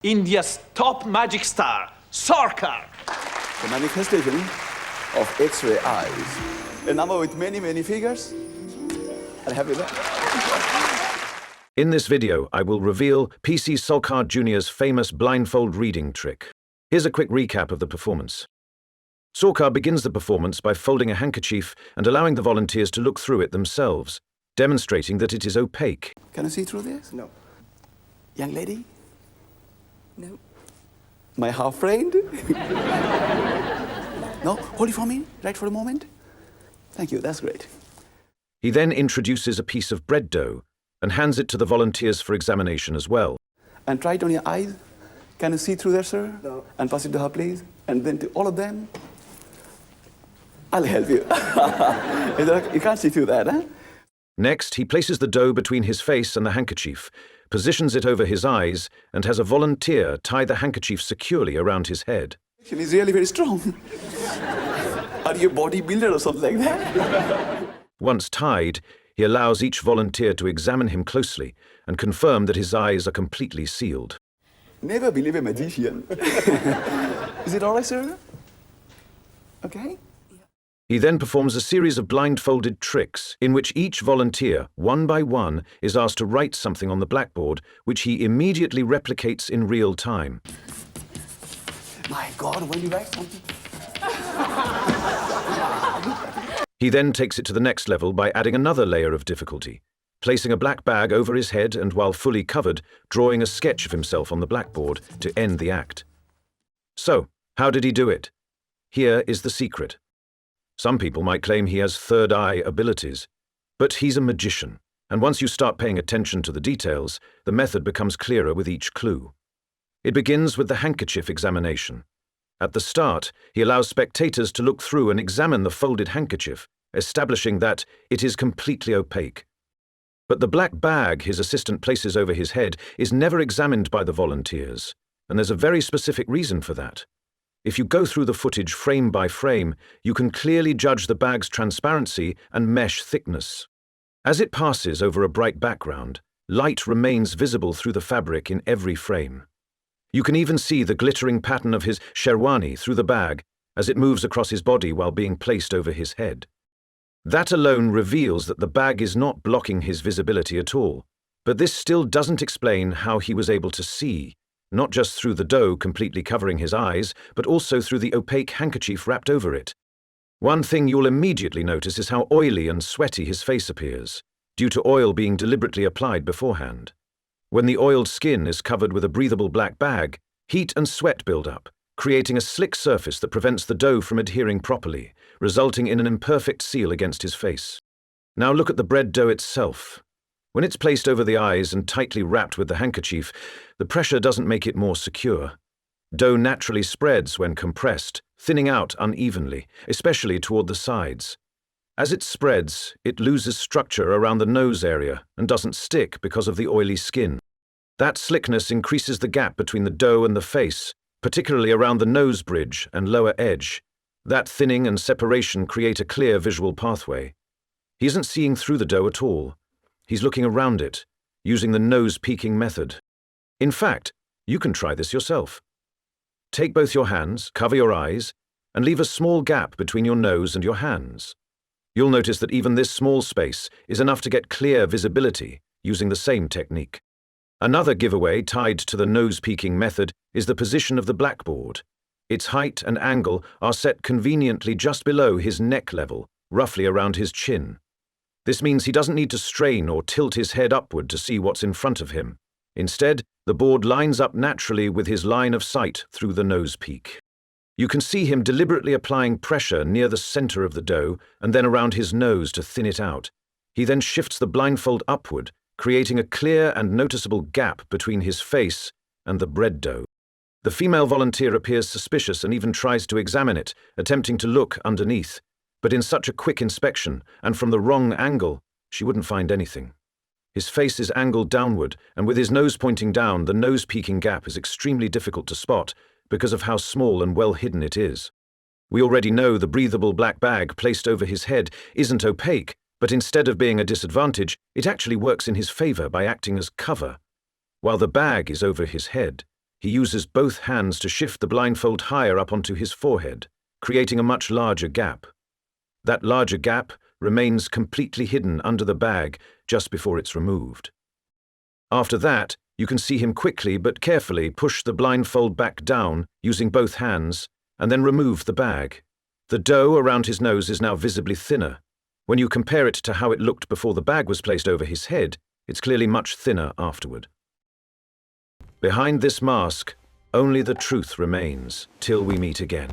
India's top magic star, Sorcar. The manifestation of X-ray eyes. A number with many, many figures. And happy that. In this video, I will reveal PC Sorcar Jr.'s famous blindfold reading trick. Here's a quick recap of the performance. Sorcar begins the performance by folding a handkerchief and allowing the volunteers to look through it themselves, demonstrating that it is opaque. Can I see through this? No. Young lady? No. My half friend? No? Hold it for me, right for a moment. Thank you, that's great. He then introduces a piece of bread dough and hands it to the volunteers for examination as well. And try it on your eyes. Can you see through there, sir? No. And pass it to her, please. And then to all of them. I'll help you. You can't see through that, huh? Next, he places the dough between his face and the handkerchief, positions it over his eyes, and has a volunteer tie the handkerchief securely around his head. He's really very strong. Are you a bodybuilder or something like that? Once tied, he allows each volunteer to examine him closely and confirm that his eyes are completely sealed. Never believe a magician. Is it all right, sir? Okay? He then performs a series of blindfolded tricks in which each volunteer, one by one, is asked to write something on the blackboard, which he immediately replicates in real time. My God, when you write something. He then takes it to the next level by adding another layer of difficulty, placing a black bag over his head and, while fully covered, drawing a sketch of himself on the blackboard to end the act. So, how did he do it? Here is the secret. Some people might claim he has third eye abilities, but he's a magician, and once you start paying attention to the details, the method becomes clearer with each clue. It begins with the handkerchief examination. At the start, he allows spectators to look through and examine the folded handkerchief, establishing that it is completely opaque. But the black bag his assistant places over his head is never examined by the volunteers, and there's a very specific reason for that. If you go through the footage frame by frame, you can clearly judge the bag's transparency and mesh thickness. As it passes over a bright background, light remains visible through the fabric in every frame. You can even see the glittering pattern of his sherwani through the bag as it moves across his body while being placed over his head. That alone reveals that the bag is not blocking his visibility at all, but this still doesn't explain how he was able to see, not just through the dough completely covering his eyes, but also through the opaque handkerchief wrapped over it. One thing you'll immediately notice is how oily and sweaty his face appears, due to oil being deliberately applied beforehand. When the oiled skin is covered with a breathable black bag, heat and sweat build up, creating a slick surface that prevents the dough from adhering properly, resulting in an imperfect seal against his face. Now look at the bread dough itself. When it's placed over the eyes and tightly wrapped with the handkerchief, the pressure doesn't make it more secure. Dough naturally spreads when compressed, thinning out unevenly, especially toward the sides. As it spreads, it loses structure around the nose area and doesn't stick because of the oily skin. That slickness increases the gap between the dough and the face, particularly around the nose bridge and lower edge. That thinning and separation create a clear visual pathway. He isn't seeing through the dough at all. He's looking around it, using the nose-peeking method. In fact, you can try this yourself. Take both your hands, cover your eyes, and leave a small gap between your nose and your hands. You'll notice that even this small space is enough to get clear visibility using the same technique. Another giveaway tied to the nose-peeking method is the position of the blackboard. Its height and angle are set conveniently just below his neck level, roughly around his chin. This means he doesn't need to strain or tilt his head upward to see what's in front of him. Instead, the board lines up naturally with his line of sight through the nose peak. You can see him deliberately applying pressure near the center of the dough and then around his nose to thin it out. He then shifts the blindfold upward, creating a clear and noticeable gap between his face and the bread dough. The female volunteer appears suspicious and even tries to examine it, attempting to look underneath. But in such a quick inspection, and from the wrong angle, she wouldn't find anything. His face is angled downward, and with his nose pointing down, the nose-peeking gap is extremely difficult to spot because of how small and well hidden it is. We already know the breathable black bag placed over his head isn't opaque, but instead of being a disadvantage, it actually works in his favor by acting as cover. While the bag is over his head, he uses both hands to shift the blindfold higher up onto his forehead, creating a much larger gap. That larger gap remains completely hidden under the bag just before it's removed. After that, you can see him quickly but carefully push the blindfold back down using both hands and then remove the bag. The dough around his nose is now visibly thinner. When you compare it to how it looked before the bag was placed over his head, it's clearly much thinner afterward. Behind this mask, only the truth remains till we meet again.